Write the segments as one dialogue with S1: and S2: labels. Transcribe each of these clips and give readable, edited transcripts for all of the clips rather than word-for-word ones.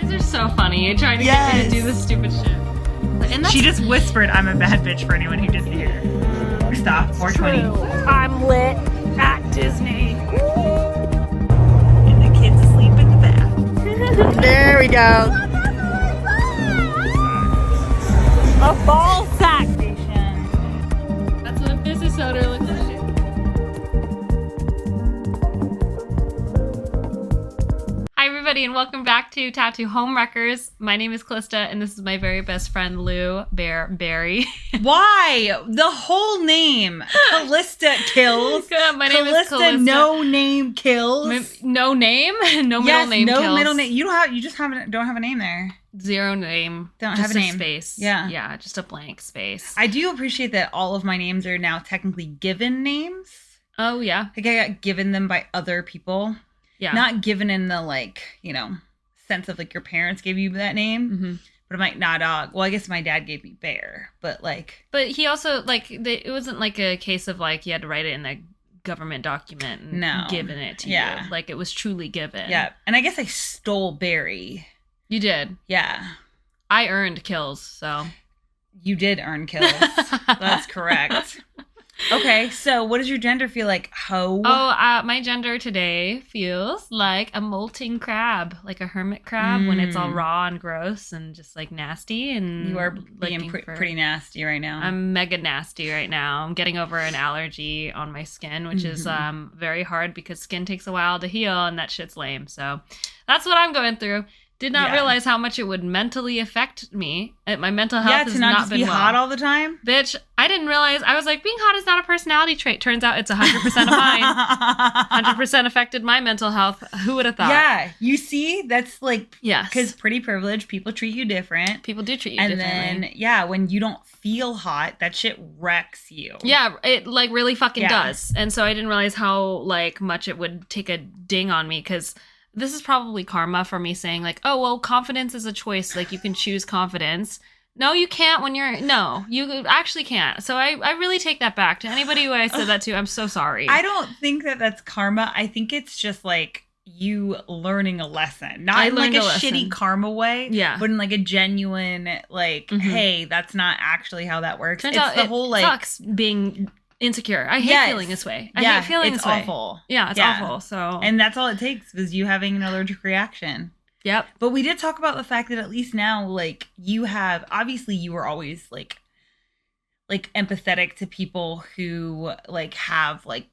S1: guys are so funny. You're trying to get me to do this stupid shit. And
S2: she just whispered, "I'm a bad bitch" for anyone who didn't hear. Stop. 420.
S1: I'm lit at Disney.
S2: And the kids asleep in the bath.
S3: There we go.
S2: A ball sack station.
S1: That's what a business owner looks like. Hi everybody and welcome back to Tattoo Homewreckers. My name is Callista and this is my very best friend Lou Bear Barry.
S2: Why? The whole name. Callista kills.
S1: My name is Callista.
S2: No name kills.
S1: No name? No middle name
S2: no
S1: kills.
S2: middle name. You just don't have a name there.
S1: Zero name.
S2: Don't
S1: just
S2: have a name.
S1: Space.
S2: Yeah.
S1: Yeah, just a blank space.
S2: I do appreciate that all of my names are now technically given names.
S1: Oh yeah.
S2: Like I got given them by other people.
S1: Yeah.
S2: Not given in the sense of like your parents gave you that name.
S1: Mm-hmm.
S2: But I'm like, nah, dog. Well, I guess my dad gave me Bear, but like.
S1: But he also it wasn't like a case of like you had to write it in a government document and given it to you. Like it was truly given.
S2: Yeah. And I guess I stole Barry.
S1: You did.
S2: Yeah.
S1: I earned kills, so.
S2: You did earn kills. That's correct. Okay, so what does your gender feel like, ho?
S1: Oh, my gender today feels like a molting crab, like a hermit crab when it's all raw and gross and just like nasty. And
S2: you are being pretty nasty right now.
S1: I'm mega nasty right now. I'm getting over an allergy on my skin, which is very hard because skin takes a while to heal and that shit's lame. So that's what I'm going through. Did not realize how much it would mentally affect me. My mental health has not
S2: just
S1: been
S2: be
S1: well.
S2: hot all the time.
S1: Bitch, I didn't realize. I was like, being hot is not a personality trait. Turns out it's 100% of mine. 100% affected my mental health. Who would have thought?
S2: Yeah, you see, that's like,
S1: yes,
S2: because pretty privileged people treat you different.
S1: People do treat you differently.
S2: And then, when you don't feel hot, that shit wrecks you.
S1: Yeah, it like really fucking does. And so I didn't realize how like much it would take a ding on me because. This is probably karma for me saying like, oh, well, confidence is a choice. Like you can choose confidence. No, you can't you actually can't. So I really take that back to anybody who I said that to. I'm so sorry.
S2: I don't think that that's karma. I think it's just like you learning a lesson, not in like a shitty karma way.
S1: Yeah.
S2: But in like a genuine, like, hey, that's not actually how that works.
S1: Turns
S2: it's
S1: out
S2: the whole like
S1: sucks being insecure. I hate feeling this way. I hate feeling this way.
S2: It's awful.
S1: Yeah, it's awful. So
S2: and that's all it takes is you having an allergic reaction.
S1: Yep.
S2: But we did talk about the fact that at least now, like you have, obviously you were always like empathetic to people who like have like,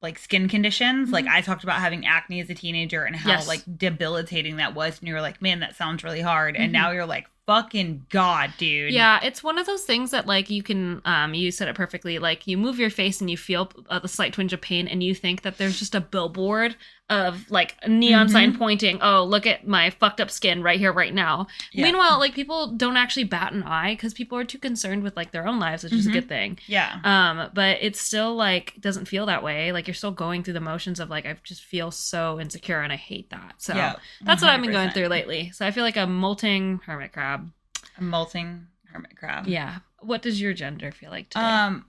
S2: like skin conditions. Mm-hmm. Like I talked about having acne as a teenager and how like debilitating that was. And you were like, man, that sounds really hard. And now you're like, fucking God, dude.
S1: Yeah, it's one of those things that like you can, you said it perfectly, like you move your face and you feel the slight twinge of pain and you think that there's just a billboard of like a neon sign pointing, oh, look at my fucked up skin right here, right now. Yeah. Meanwhile, like people don't actually bat an eye because people are too concerned with like their own lives, which is a good thing.
S2: Yeah.
S1: But it's still like, doesn't feel that way. Like you're still going through the motions of like, I just feel so insecure and I hate that. So that's what I've been going through lately. So I feel like a molting hermit crab.
S2: A molting hermit crab.
S1: Yeah. What does your gender feel like today?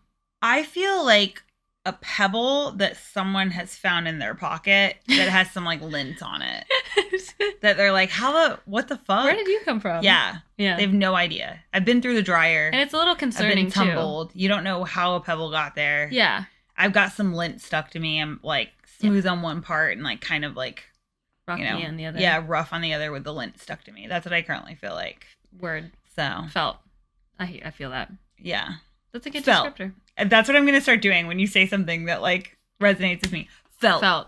S2: I feel like a pebble that someone has found in their pocket that has some like lint on it. That they're like, what the fuck?
S1: Where did you come from?
S2: Yeah. Yeah. They have no idea. I've been through the dryer.
S1: And it's a little concerning
S2: I've been tumbled. You don't know how a pebble got there.
S1: Yeah.
S2: I've got some lint stuck to me. I'm like smooth on one part and like kind of like
S1: rocky on the other.
S2: Yeah, rough on the other with the lint stuck to me. That's what I currently feel like.
S1: Word.
S2: So
S1: felt. I feel that.
S2: Yeah.
S1: That's a good descriptor.
S2: That's what I'm gonna start doing when you say something that like resonates with me. Felt.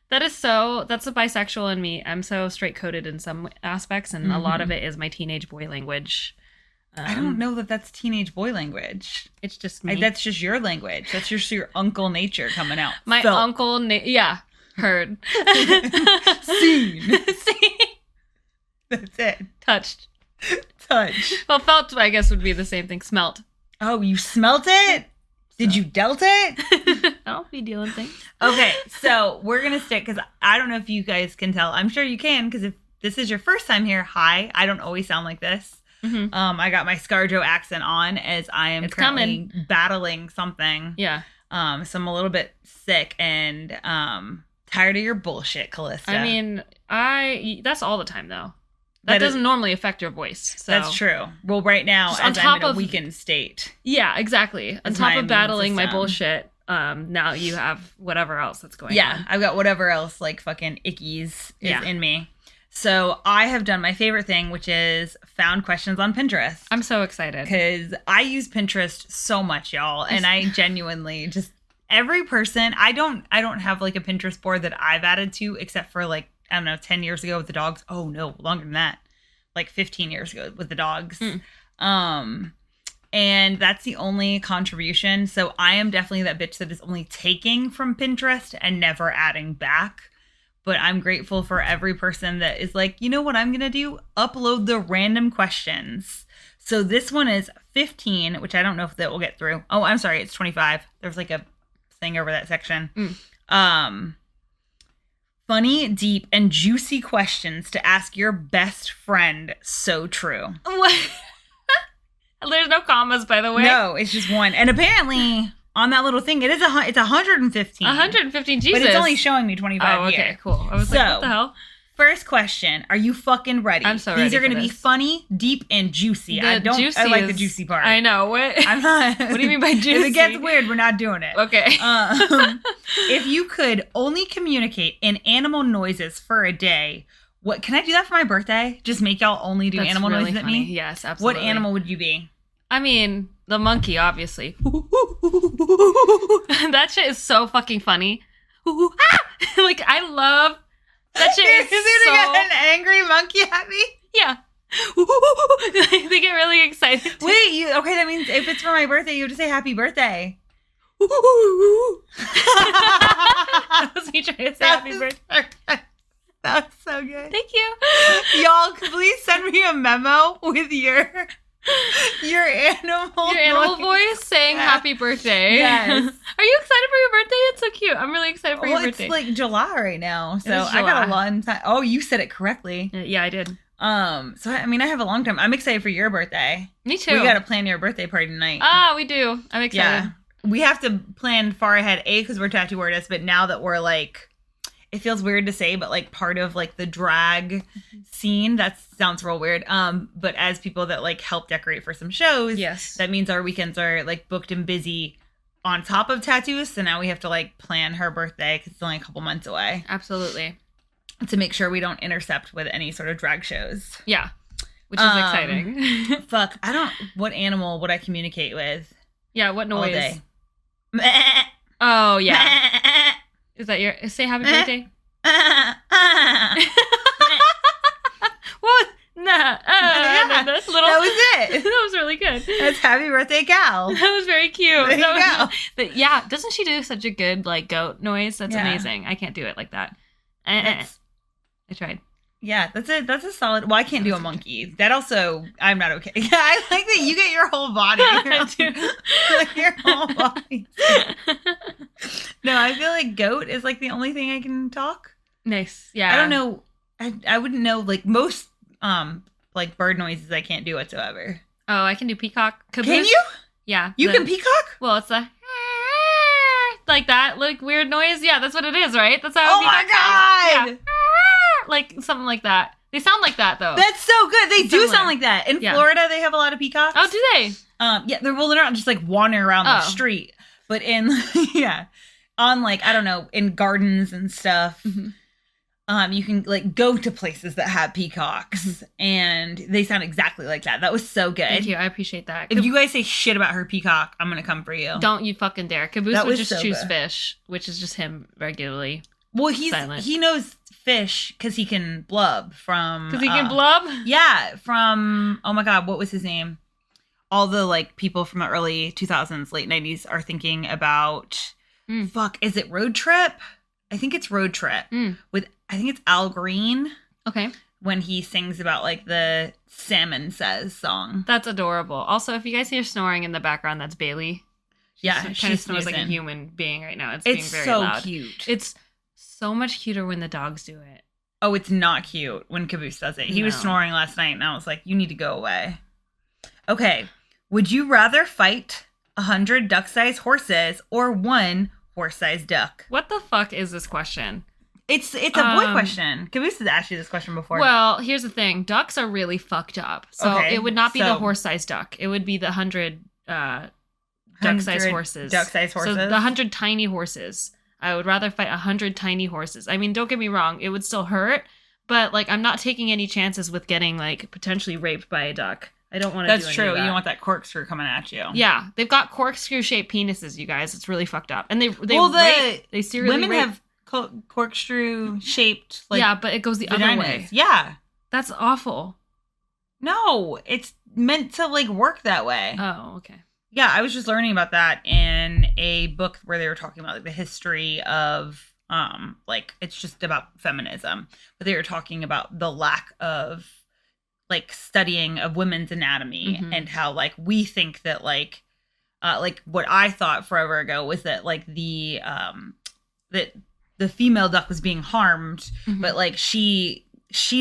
S1: That is so. That's a bisexual in me. I'm so straight coded in some aspects, and a lot of it is my teenage boy language.
S2: I don't know that that's teenage boy language.
S1: It's just me.
S2: That's just your language. That's just your uncle nature coming out.
S1: My uncle, yeah, heard.
S2: Seen. That's it.
S1: Touched.
S2: Touch.
S1: Well, felt, I guess, would be the same thing. Smelt.
S2: Oh, you smelt it? Did you dealt it?
S1: I'll be dealing things.
S2: Okay, so we're going to stick, because I don't know if you guys can tell. I'm sure you can, because if this is your first time here, hi. I don't always sound like this. Mm-hmm. I got my ScarJo accent on as I am currently battling something.
S1: Yeah.
S2: So I'm a little bit sick and tired of your bullshit, Callista.
S1: I mean, that's all the time, though. That doesn't normally affect your voice. So
S2: that's true. Well, right now,
S1: just
S2: as I'm in a weakened state.
S1: Yeah, exactly. On
S2: As
S1: top
S2: my
S1: of battling my
S2: immune system.
S1: bullshit, now you have whatever else that's going
S2: Yeah,
S1: on.
S2: I've got whatever else like fucking ickies is
S1: Yeah.
S2: in me. So I have done my favorite thing, which is found questions on Pinterest.
S1: I'm so excited.
S2: Because I use Pinterest so much, y'all, and I genuinely just every person. I don't have like a Pinterest board that I've added to, except for like I don't know, 10 years ago with the dogs. Oh no, longer than that, like 15 years ago with the dogs. And that's the only contribution. So I am definitely that bitch that is only taking from Pinterest and never adding back. But I'm grateful for every person that is like, you know what I'm going to do? Upload the random questions. So this one is 15, which I don't know if that will get through. Oh, I'm sorry. It's 25. There's like a thing over that section. Funny, deep, and juicy questions to ask your best friend. So true.
S1: What? There's no commas, by the way.
S2: No, it's just one. And apparently on that little thing, it's 115.
S1: 115, Jesus.
S2: But it's only showing me 25
S1: Oh, okay,
S2: here.
S1: cool. I was like, what the hell?
S2: First question. Are you fucking ready?
S1: I'm so ready.
S2: These are going
S1: for
S2: to be
S1: this.
S2: funny, deep, and juicy.
S1: The
S2: I
S1: juicy
S2: like the
S1: is-
S2: juicy part.
S1: I know. What?
S2: I'm not.
S1: What do you mean by juicy?
S2: If it gets weird, we're not doing it.
S1: Okay.
S2: If you could only communicate in animal noises for a day, what can I do that for my birthday? Just make y'all only do
S1: That's
S2: animal
S1: really
S2: noises at
S1: funny.
S2: me?
S1: Yes, absolutely.
S2: What animal would you be?
S1: I mean, the monkey, obviously. That shit is so fucking funny. Like, I love that shit.
S2: You're
S1: Is
S2: shooting
S1: so...
S2: an angry monkey at me?
S1: Yeah. They get really excited.
S2: Wait, okay, that means if it's for my birthday, you have to say happy birthday.
S1: That was me trying to say happy birthday.
S2: That was so good.
S1: Thank you.
S2: Y'all, please send me a memo with your animal
S1: voice saying
S2: Yeah.
S1: happy birthday.
S2: Yes.
S1: Are you excited for your birthday? It's so cute. I'm really excited for your
S2: Well,
S1: birthday.
S2: it's like July right now, so
S1: is
S2: I got a
S1: July.
S2: long time. Oh, you said it correctly.
S1: Yeah, I did.
S2: So I mean, I have a long time. I'm excited for your birthday.
S1: Me too.
S2: We got to plan your birthday party tonight.
S1: Ah, we do. I'm excited.
S2: Yeah, we have to plan far ahead. Because we're tattoo artists, but now that we're like, it feels weird to say, but like part of like the drag scene. That sounds real weird. But as people that like help decorate for some shows,
S1: Yes.
S2: that means our weekends are like booked and busy on top of tattoos. So now we have to like plan her birthday because it's only a couple months away
S1: Absolutely.
S2: to make sure we don't intercept with any sort of drag shows.
S1: Yeah. Which is exciting.
S2: Fuck, what animal would I communicate with
S1: Yeah, what
S2: all
S1: noise?
S2: day?
S1: Oh, yeah. Is that your... Say happy birthday. What? Nah. That's little...
S2: That was it.
S1: That was really good.
S2: That's happy birthday, Cal.
S1: That was very cute.
S2: There you
S1: That was-
S2: go.
S1: But yeah, doesn't she do such a good like goat noise? That's
S2: Yeah.
S1: amazing. I can't do it like that.
S2: That's-
S1: I tried.
S2: Yeah, that's a solid. Well, I can't do a monkey. That also, I'm not okay. Yeah, I like that you get your whole body.
S1: I do.
S2: Like your whole body. No, I feel like goat is like the only thing I can talk.
S1: Nice. Yeah.
S2: I don't know. I wouldn't know like most like bird noises I can't do whatsoever.
S1: Oh, I can do peacock. Caboose.
S2: Can you?
S1: Yeah.
S2: You can peacock?
S1: Well, it's a like that, like weird noise. Yeah, that's what it is, right? That's how.
S2: Oh
S1: a
S2: my
S1: peacock sounds.
S2: god!
S1: Yeah. Like something like that. They sound like that though.
S2: That's so good. They do
S1: Similar.
S2: sound like that. In
S1: Yeah.
S2: Florida, they have a lot of peacocks.
S1: Oh, do they?
S2: Yeah, they're not just like wandering around the
S1: Oh.
S2: street, but in yeah, on like I don't know, in gardens and stuff.
S1: Mhm.
S2: You can like go to places that have peacocks, and they sound exactly like that. That was so good.
S1: Thank you. I appreciate that.
S2: If you guys say shit about her peacock, I'm gonna come for you.
S1: Don't you fucking dare. Caboose
S2: That
S1: would
S2: was
S1: just
S2: so
S1: choose
S2: good.
S1: fish, which is just him regularly.
S2: Well,
S1: Silent.
S2: he knows fish because he can blub from.
S1: Because he can blub?
S2: Yeah, from oh my god, what was his name? All the like people from the early 2000s, late 90s are thinking about. Fuck, is it Road Trip? I think it's Road Trip with I think it's Al Green
S1: Okay.
S2: when he sings about like the Salmon Says song.
S1: That's adorable. Also, if you guys hear snoring in the background, that's Bailey.
S2: Yeah,
S1: Kind of
S2: she's
S1: snores like a
S2: snoozing.
S1: human being right now. It's being
S2: It's
S1: very
S2: so
S1: loud.
S2: cute.
S1: It's so much cuter when the dogs do it.
S2: Oh, it's not cute when Caboose does it. He was
S1: No.
S2: snoring last night, and I was like, "You need to go away." Okay, would you rather fight 100 duck-sized horses or one horse-sized duck?
S1: What the fuck is this question?
S2: It's a boy question. Caboose has asked you this question before.
S1: Well, here's the thing. Ducks are really fucked up. So
S2: Okay,
S1: it would not be the
S2: so-
S1: horse-sized duck. It would be the 100 duck-sized horses.
S2: Duck-sized horses.
S1: So the 100 tiny horses. I would rather fight 100 tiny horses. I mean, don't get me wrong. It would still hurt. But, like, I'm not taking any chances with getting, like, potentially raped by a duck. I don't want to do any
S2: That's true.
S1: of that.
S2: You don't want that corkscrew coming at you.
S1: Yeah. They've got corkscrew-shaped penises, you guys. It's really fucked up. And they seriously
S2: women
S1: rape.
S2: have corkscrew shaped like
S1: Yeah, but it goes the
S2: vaginas.
S1: other way.
S2: Yeah.
S1: That's awful.
S2: No, it's meant to like work that way.
S1: Oh, okay.
S2: Yeah, I was just learning about that in a book where they were talking about like the history of like it's just about feminism, but they were talking about the lack of like studying of women's anatomy and how like we think that like what I thought forever ago was that like the that the female duck was being harmed, but like she's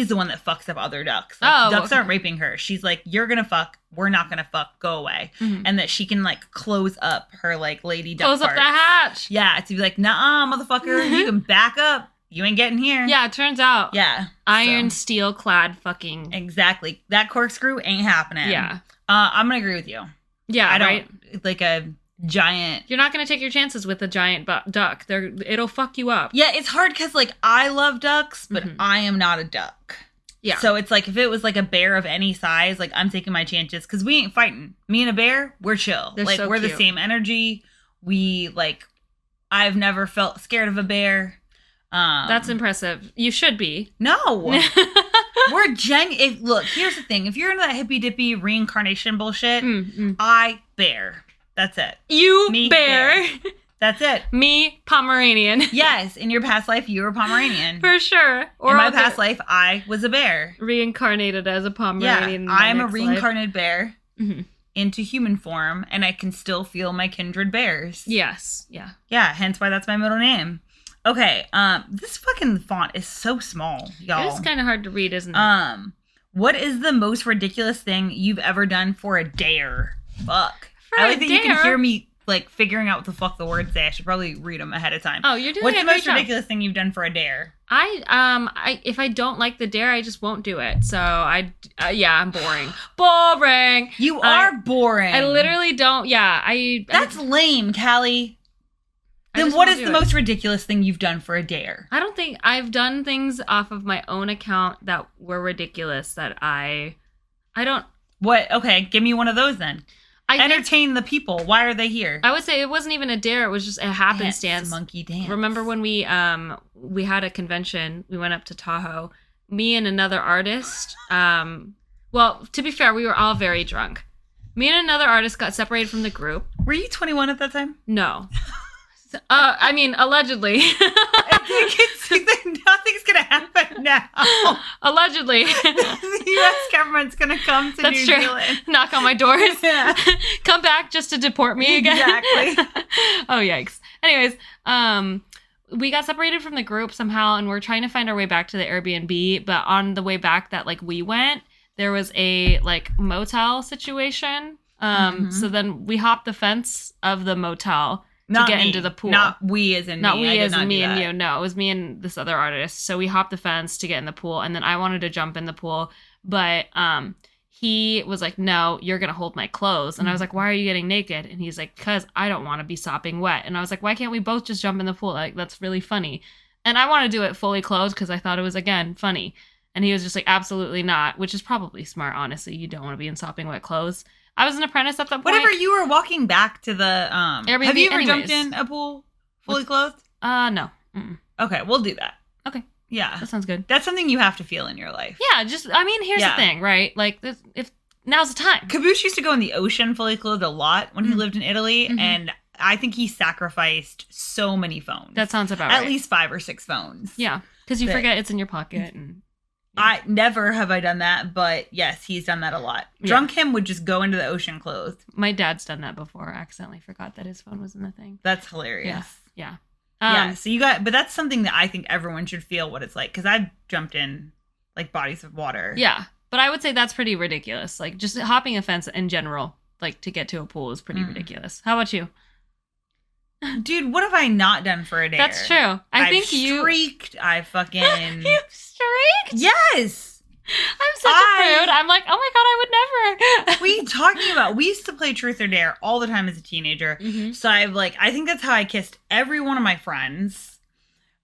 S2: the one that fucks up other ducks. Like, ducks aren't raping her. She's like, you're gonna fuck, we're not gonna fuck, go away. And that she can like close up her like lady duck
S1: Close up
S2: parts.
S1: the hatch.
S2: Yeah, to be like, nah, motherfucker, you can back up. You ain't getting here.
S1: Yeah, it turns out.
S2: Yeah.
S1: Iron
S2: so.
S1: steel clad fucking.
S2: Exactly. That corkscrew ain't happening.
S1: Yeah.
S2: I'm gonna agree with you.
S1: Yeah,
S2: I don't
S1: right?
S2: like a giant.
S1: You're not going to take your chances with a giant duck. It'll fuck you up.
S2: Yeah, it's hard because like I love ducks, but I am not a duck.
S1: Yeah.
S2: So it's like if it was like a bear of any size, like I'm taking my chances because we ain't fighting. Me and a bear, we're chill.
S1: They're
S2: like
S1: so
S2: we're
S1: cute.
S2: the same energy. We like. I've never felt scared of a bear.
S1: That's impressive. You should be.
S2: No. We're look, here's the thing. If you're into that hippy dippy reincarnation bullshit, I bear. That's it.
S1: You
S2: Me,
S1: bear.
S2: That's it.
S1: Me, Pomeranian.
S2: Yes, in your past life, you were a Pomeranian.
S1: For sure. Or
S2: in my
S1: I'll
S2: past
S1: get
S2: life, I was a bear.
S1: reincarnated as a Pomeranian.
S2: Yeah,
S1: in
S2: I am
S1: my
S2: a
S1: next
S2: reincarnated bear
S1: life.
S2: into human form, and I can still feel my kindred bears.
S1: Yes. Yeah.
S2: Yeah, hence why that's my middle name. Okay, this fucking font is so small, y'all.
S1: It is kind of hard to read, isn't it?
S2: What is the most ridiculous thing you've ever done for a dare? Fuck. I like that you can hear me like figuring out what the fuck the words say. I should probably read them ahead of time.
S1: Oh, you're doing
S2: What's
S1: a
S2: the
S1: great
S2: most
S1: job.
S2: ridiculous thing you've done for a dare?
S1: I if I don't like the dare, I just won't do it. So I'm boring. Boring.
S2: You are boring.
S1: I literally don't. Yeah,
S2: That's lame, Callie. Then what is the most ridiculous thing you've done for a dare?
S1: I don't think I've done things off of my own account that were ridiculous that I don't.
S2: What? Okay, give me one of those then. Entertain the people. Why are they here?
S1: I would say it wasn't even a dare. It was just a happenstance.
S2: Dance, monkey dance.
S1: Remember when we had a convention? We went up to Tahoe. Me and another artist. Well, to be fair, we were all very drunk. Me and another artist got separated from the group.
S2: Were you 21 at that time?
S1: No. I mean, allegedly.
S2: I think nothing's gonna happen now.
S1: Allegedly.
S2: The U.S. government's gonna come to New Zealand.
S1: Knock on my doors.
S2: Yeah.
S1: Come back just to deport me again.
S2: Exactly.
S1: Oh, yikes. Anyways, we got separated from the group somehow, and we're trying to find our way back to the Airbnb. But on the way back that like we went, there was a like motel situation. So then we hopped the fence of the motel to get into the pool.
S2: Not we as in
S1: Not
S2: me.
S1: we as in me and
S2: that.
S1: you. No, it was me and this other artist. So we hopped the fence to get in the pool, and then I wanted to jump in the pool, but he was like, "No, you're gonna hold my clothes." And I was like, "Why are you getting naked?" And he's like, "Cause I don't want to be sopping wet." And I was like, "Why can't we both just jump in the pool? Like that's really funny." And I want to do it fully clothed because I thought it was again funny. And he was just like, "Absolutely not," which is probably smart, honestly. You don't want to be in sopping wet clothes. I was an apprentice at that point.
S2: Whatever, you were walking back to the
S1: Airbnb.
S2: Have you ever
S1: anyways.
S2: jumped in a pool fully clothed?
S1: No. Mm-mm.
S2: Okay, we'll do that.
S1: Okay.
S2: Yeah.
S1: That sounds good.
S2: That's something you have to feel in your life.
S1: Yeah, here's the thing, right? Like, if now's the time.
S2: Caboose used to go in the ocean fully clothed a lot when he lived in Italy, and I think he sacrificed so many phones.
S1: That sounds about right.
S2: At least 5 or 6 phones.
S1: Yeah, because you forget it's in your pocket. And
S2: I never have I done that, but yes, he's done that a lot. Drunk him would just go into the ocean clothed.
S1: My dad's done that before. Accidentally forgot that his phone was in the thing.
S2: That's hilarious.
S1: Yeah.
S2: Yeah. So but that's something that I think everyone should feel what it's like, because I've jumped in like bodies of water.
S1: Yeah, but I would say that's pretty ridiculous. Like just hopping a fence in general, like to get to a pool, is pretty ridiculous. How about you?
S2: Dude, what have I not done for a dare?
S1: That's true. I think you
S2: streaked. I fucking
S1: you streaked.
S2: Yes.
S1: I'm such a prude. I'm like, oh my god, I would never.
S2: What are you talking about? We used to play Truth or Dare all the time as a teenager.
S1: Mhm.
S2: So I think that's how I kissed every one of my friends.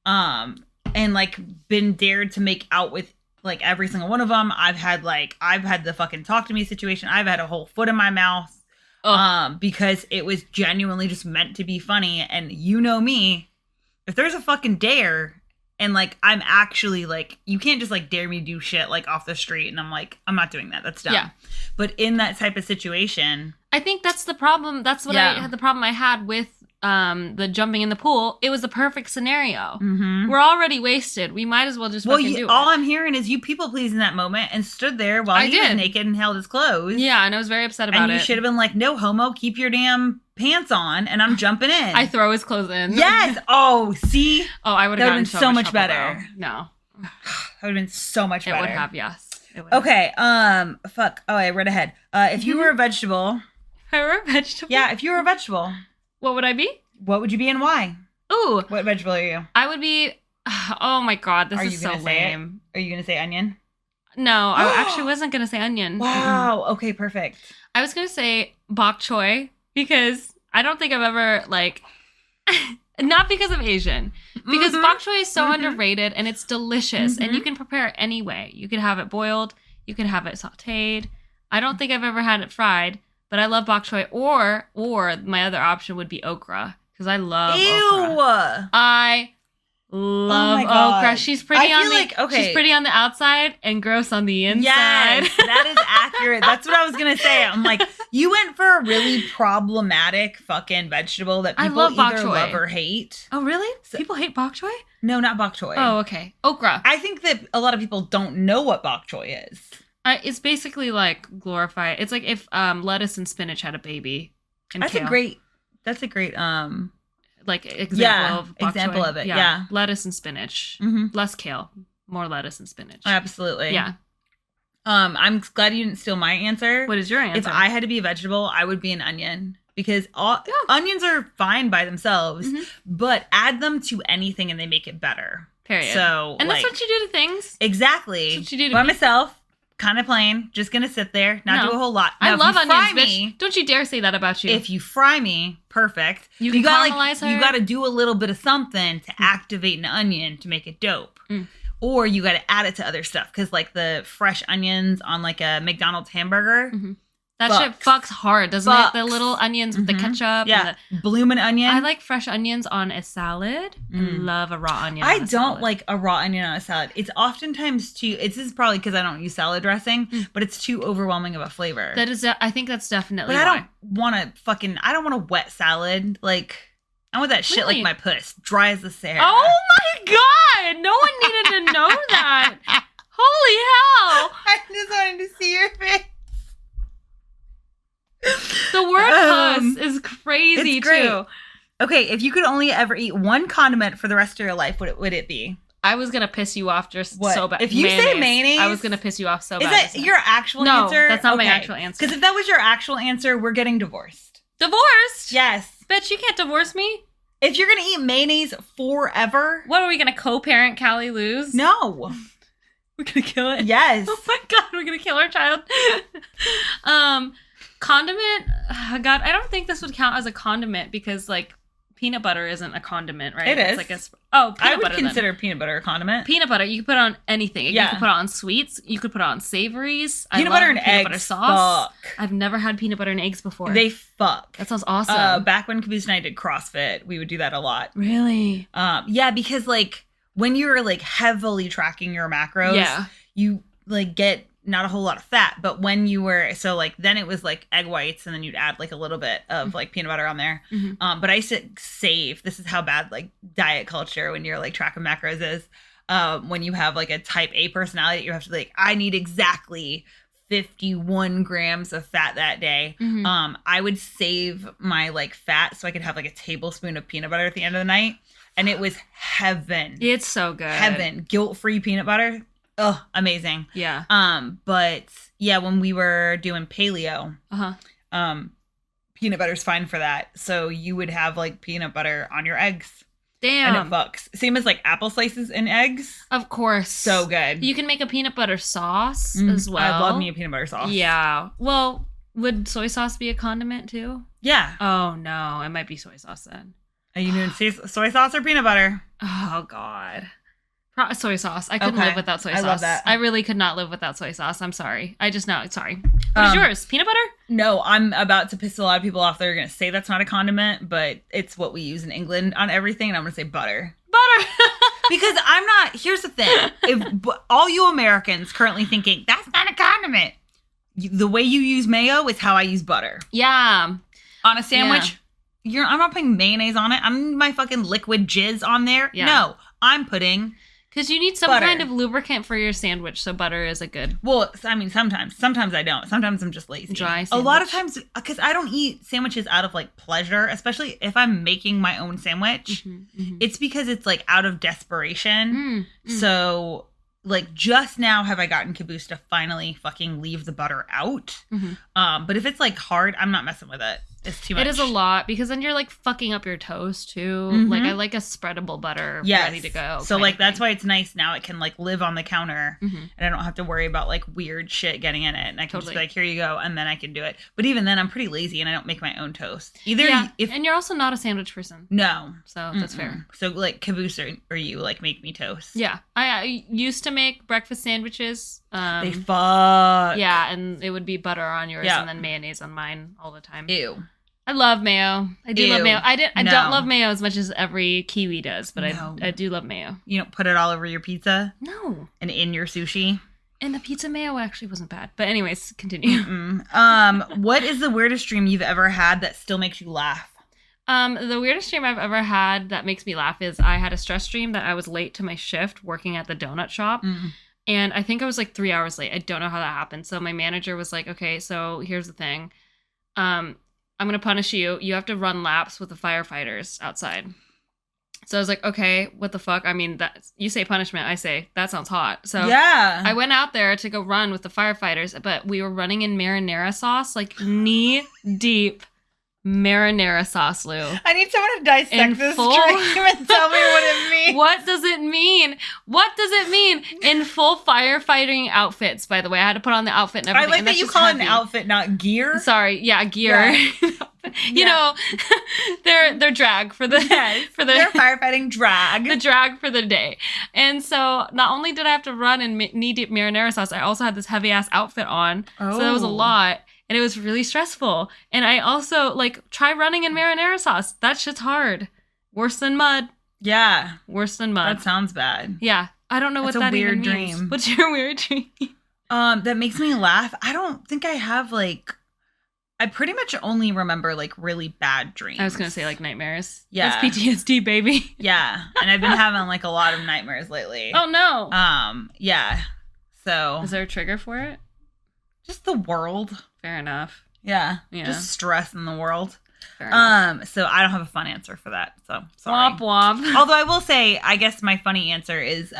S2: And like been dared to make out with like every single one of them. I've had the fucking talk to me situation. I've had a whole foot in my mouth. Because it was genuinely just meant to be funny. And you know me, if there's a fucking dare and like I'm actually like, you can't just like dare me to do shit like off the street and I'm like, I'm not doing that. That's dumb.
S1: Yeah.
S2: But in that type of situation,
S1: I think that's the problem. That's what I had. The problem I had with the jumping in the pool. It was the perfect scenario.
S2: mm-hmm.
S1: We're already wasted. We might as well just fucking do it.
S2: All I'm hearing is you people pleasing that moment and stood there while he was naked and held his clothes.
S1: Yeah, and I was very upset about it.
S2: And you should have been like, no homo, keep your damn pants on, and I'm jumping in.
S1: I throw his clothes in.
S2: Yes. Oh, see.
S1: Oh, I would have gotten
S2: so much
S1: trouble,
S2: better.
S1: though. No,
S2: that would have been so much better.
S1: It would have. Yes. It would
S2: Okay. Fuck. Oh, I read ahead. If you were a vegetable.
S1: If I were a vegetable.
S2: Yeah. If you were a vegetable,
S1: what would I be?
S2: What would you be and why?
S1: Ooh.
S2: What vegetable are you?
S1: I would be. Oh my god, this is so lame.
S2: Are you gonna say onion?
S1: No, I actually wasn't gonna say onion.
S2: Wow. Okay. Perfect.
S1: I was gonna say bok choy because I don't think I've ever like. Not because I'm Asian. Because bok choy is so underrated and it's delicious and you can prepare it any way. You could have it boiled. You could have it sauteed. I don't think I've ever had it fried, but I love bok choy. Or my other option would be okra because I love okra. I love okra. She's pretty on the she's pretty on the outside and gross on the inside.
S2: Yes, that is accurate. That's what I was gonna say. I'm like, you went for a really problematic fucking vegetable that people either love or hate.
S1: Oh, really? People hate bok choy?
S2: No, not bok choy.
S1: Oh, okay. Okra.
S2: I think that a lot of people don't know what bok choy is.
S1: It's basically like glorified. It's like if lettuce and spinach had a baby. And
S2: That's
S1: kale.
S2: That's a great
S1: like example of bok
S2: example
S1: choy.
S2: of it. Yeah.
S1: Lettuce and spinach. Less kale, more lettuce and spinach.
S2: Absolutely.
S1: Yeah.
S2: I'm glad you didn't steal my answer.
S1: What is your answer?
S2: If I had to be a vegetable, I would be an onion because onions are fine by themselves, but add them to anything and they make it better.
S1: Period.
S2: So,
S1: and that's what you do to things.
S2: Exactly.
S1: That's what you do to
S2: by
S1: me.
S2: Myself. Kind of plain, just gonna sit there, not do a whole lot. Now,
S1: I love onions,
S2: me,
S1: bitch. Don't you dare say that about you.
S2: If you fry me, perfect.
S1: You can caramelize her.
S2: You gotta do a little bit of something to activate an onion to make it dope. Or you gotta add it to other stuff. Because like the fresh onions on like a McDonald's hamburger.
S1: That shit fucks hard, doesn't it? The little onions with the ketchup.
S2: Yeah. Bloomin' onion.
S1: I like fresh onions on a salad. I love a raw onion.
S2: I don't like a raw onion on a salad. It's oftentimes this is probably because I don't use salad dressing, but it's too overwhelming of a flavor.
S1: That is, I think that's definitely
S2: But
S1: why.
S2: I don't want a wet salad. Like, I want that shit like my puss. Dry as the Sahara.
S1: Oh my god! No one needed to know that. Holy hell!
S2: I just wanted to see your face.
S1: The word puss is crazy,
S2: it's great.
S1: too.
S2: Okay, if you could only ever eat one condiment for the rest of your life, what would it be?
S1: I was going to piss you off so bad.
S2: If you say mayonnaise?
S1: I was going to piss you off so bad.
S2: Is that your actual answer?
S1: No, that's not my actual answer.
S2: Because if that was your actual answer, we're getting divorced.
S1: Divorced?
S2: Yes.
S1: Bitch, you can't divorce me.
S2: If you're going to eat mayonnaise forever.
S1: What, are we going to co-parent Callie Lou's?
S2: No.
S1: We're going to kill it?
S2: Yes.
S1: Oh my god, we're going to kill our child. Condiment? God, I don't think this would count as a condiment because, like, peanut butter isn't a condiment, right?
S2: It is.
S1: It's like peanut butter.
S2: I would consider peanut butter a condiment.
S1: Peanut butter, you can put on anything. You can put it on sweets. You could put it on savories.
S2: Peanut butter and
S1: peanut
S2: eggs.
S1: Butter sauce.
S2: Fuck.
S1: I've never had peanut butter and eggs before.
S2: They fuck.
S1: That sounds awesome.
S2: Back when Caboose and I did CrossFit, we would do that a lot.
S1: Really?
S2: Yeah, because like when you're like heavily tracking your macros, you like get not a whole lot of fat, but when you were, so like then it was like egg whites and then you'd add like a little bit of like peanut butter on there. But I used to save, this is how bad like diet culture when you're like tracking macros is, when you have like a type A personality, you have to like, I need exactly 51 grams of fat that day. I would save my like fat so I could have like a tablespoon of peanut butter at the end of the night. And it was heaven.
S1: It's so good.
S2: Heaven. Guilt-free peanut butter. Oh, amazing.
S1: Yeah.
S2: But yeah, when we were doing paleo, peanut butter's fine for that. So you would have like peanut butter on your eggs.
S1: Damn.
S2: And it fucks. Same as like apple slices and eggs.
S1: Of course.
S2: So good.
S1: You can make a peanut butter sauce as well.
S2: I love me a peanut butter sauce.
S1: Yeah. Well, would soy sauce be a condiment too?
S2: Yeah.
S1: Oh no, it might be soy sauce then.
S2: Are you doing soy sauce or peanut butter?
S1: Oh God. Soy sauce. I couldn't live without soy sauce.
S2: I love that.
S1: I really could not live without soy sauce. I'm sorry. I just know. Sorry. What is yours? Peanut butter?
S2: No, I'm about to piss a lot of people off. They're going to say that's not a condiment, but it's what we use in England on everything. And I'm going to say butter.
S1: Butter.
S2: Because I'm not, here's the thing. If all you Americans currently thinking, that's not a condiment. The way you use mayo is how I use butter.
S1: Yeah.
S2: On a sandwich, I'm not putting mayonnaise on it. I'm my fucking liquid jizz on there. Yeah. No, I'm putting
S1: because you need some
S2: butter.
S1: kind of lubricant for your sandwich, so butter is a good.
S2: Well, I mean, sometimes I don't. Sometimes I'm just lazy.
S1: Dry sandwich.
S2: A lot of times, because I don't eat sandwiches out of like pleasure, especially if I'm making my own sandwich. It's because it's like out of desperation. So, like, just now have I gotten Caboose to finally fucking leave the butter out. But if it's like hard, I'm not messing with it. It's too much.
S1: It is a lot because then you're like fucking up your toast too. Like I like a spreadable butter ready to go.
S2: So like that's why it's nice now. It can like live on the counter and I don't have to worry about like weird shit getting in it. And I can just be like, here you go. And then I can do it. But even then I'm pretty lazy and I don't make my own toast. And you're
S1: also not a sandwich person.
S2: No.
S1: So that's fair.
S2: So like Caboose or you like make me toast.
S1: Yeah. I used to make breakfast sandwiches.
S2: They fuck.
S1: Yeah. And it would be butter on yours and then mayonnaise on mine all the time.
S2: Ew.
S1: I love mayo. I do love mayo. I don't love mayo as much as every Kiwi does, but I do love mayo.
S2: You don't put it all over your pizza?
S1: No.
S2: And in your sushi?
S1: And the pizza mayo actually wasn't bad. But anyways, continue.
S2: What is the weirdest dream you've ever had that still makes you laugh?
S1: The weirdest dream I've ever had that makes me laugh is I had a stress dream that I was late to my shift working at the donut shop. And I think I was like 3 hours late. I don't know how that happened. So my manager was like, okay, so here's the thing. I'm going to punish you. You have to run laps with the firefighters outside. So I was like, okay, what the fuck? I mean, you say punishment, I say, that sounds hot. So
S2: yeah.
S1: I went out there to go run with the firefighters, but we were running in marinara sauce, like knee deep marinara sauce, Lou.
S2: I need someone to dissect this dream and tell me what it means.
S1: What does it mean? What does it mean? In full firefighting outfits, by the way. I had to put on the outfit and everything.
S2: I like that you call it an outfit, not gear.
S1: Sorry, yeah, gear. Yeah. You know, they're drag for the
S2: they're firefighting drag.
S1: The drag for the day. And so not only did I have to run in knee-deep marinara sauce, I also had this heavy-ass outfit on. So that was a lot. And it was really stressful. And I also, like, try running in marinara sauce. That shit's hard. Worse than mud.
S2: Yeah.
S1: Worse than mud.
S2: That sounds bad.
S1: Yeah. I don't know what that even means. That's a weird dream. What's your weird dream?
S2: That makes me laugh. I don't think I have, like... I pretty much only remember, like, really bad dreams.
S1: I was going to say, like, nightmares.
S2: Yeah.
S1: That's PTSD, baby.
S2: Yeah. And I've been having, like, a lot of nightmares lately.
S1: Oh, no.
S2: Yeah. So...
S1: Is there a trigger for it?
S2: Just the world.
S1: Fair enough.
S2: Yeah. Just stress in the world. So I don't have a fun answer for that. So sorry.
S1: Womp womp.
S2: Although I will say, I guess my funny answer is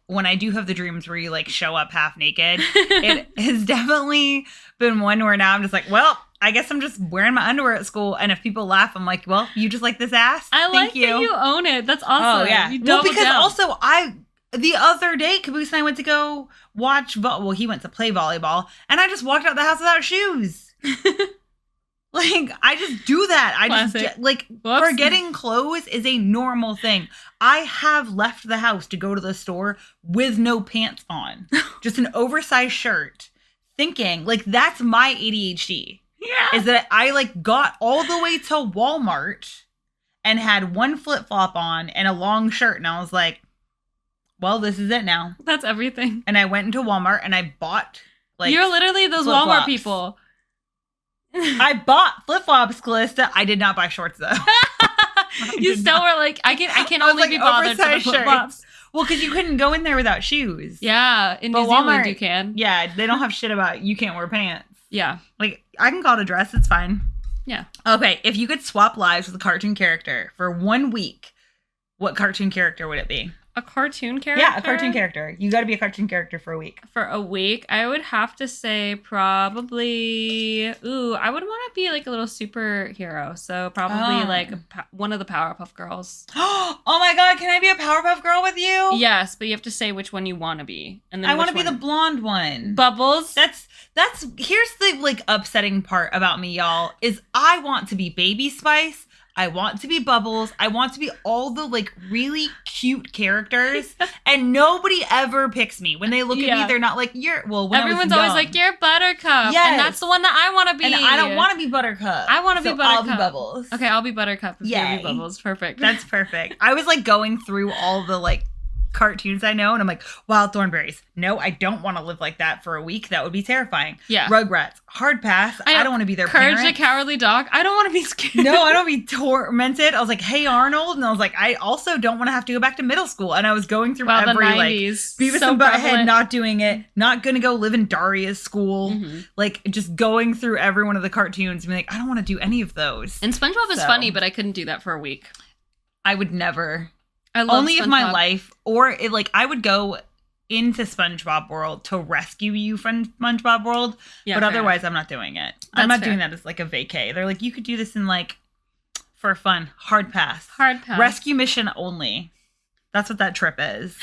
S2: when I do have the dreams where you like show up half naked, it has definitely been one where now I'm just like, well, I guess I'm just wearing my underwear at school, and if people laugh, I'm like, well, you just like this ass.
S1: I like that you own it. That's awesome.
S2: Oh yeah. Well, because also the other day, Caboose and I went to go watch, he went to play volleyball, and I just walked out the house without shoes. Like, I just do that.
S1: Classic.
S2: Forgetting clothes is a normal thing. I have left the house to go to the store with no pants on. Just an oversized shirt. Thinking, like, that's my ADHD. Yeah. Is that I, like, got all the way to Walmart and had one flip-flop on and a long shirt, and I was like, well, this is it now.
S1: That's everything.
S2: And I went into Walmart and I bought, like,
S1: you're literally those
S2: flip-flops.
S1: Walmart people.
S2: I bought flip-flops, Callista. I did not buy shorts, though.
S1: You still were like, I can only be bothered to the flip-flops.
S2: Well, because you couldn't go in there without shoes.
S1: Yeah, in New Zealand you can.
S2: Yeah, they don't have shit about you can't wear pants.
S1: Yeah.
S2: Like, I can call it a dress. It's fine.
S1: Yeah.
S2: Okay, if you could swap lives with a cartoon character for 1 week, what cartoon character would it be?
S1: A cartoon character?
S2: Yeah, a cartoon character. You got to be a cartoon character for a week.
S1: For a week, I would have to say probably... Ooh, I would want to be like a little superhero. So probably like one of the Powerpuff Girls.
S2: Oh my god, can I be a Powerpuff Girl with you?
S1: Yes, but you have to say which one you want to be. And then
S2: I want to be the blonde one.
S1: Bubbles?
S2: That's here's the like upsetting part about me, y'all, is I want to be Baby Spice. I want to be Bubbles. I want to be all the like really cute characters, and nobody ever picks me. When they look at me, they're not like, you're, well, when
S1: everyone's
S2: I was
S1: always like, you're Buttercup.
S2: Yes.
S1: And that's the one that I want to be.
S2: And I don't want to be Buttercup.
S1: I want to be Buttercup.
S2: I'll be Bubbles.
S1: Okay, I'll be Buttercup if you be Bubbles. Perfect.
S2: That's perfect. I was like going through all the like cartoons I know, and I'm like, Wild Thornberries. No, I don't want to live like that for a week. That would be terrifying.
S1: Yeah.
S2: Rugrats. Hard pass. I don't want to be their
S1: Courage
S2: parent.
S1: the Cowardly Dog. I don't want to be scared.
S2: No, I don't want to be tormented. I was like, hey, Arnold. And I was like, I also don't want to have to go back to middle school. And I was going through every
S1: the 90s,
S2: like Beavis and Butthead not doing it, not going to go live in Daria's school. Mm-hmm. Like just going through every one of the cartoons and be like, I don't want to do any of those.
S1: And SpongeBob is funny, but I couldn't do that for a week.
S2: I would never.
S1: I love
S2: only
S1: SpongeBob.
S2: if my life, or it, like I would go into SpongeBob World to rescue you from SpongeBob World, but otherwise I'm not doing it. I'm not doing that as like a vacay. They're like, you could do this in like for fun. Hard pass.
S1: Hard pass.
S2: Rescue mission only. That's what that trip is.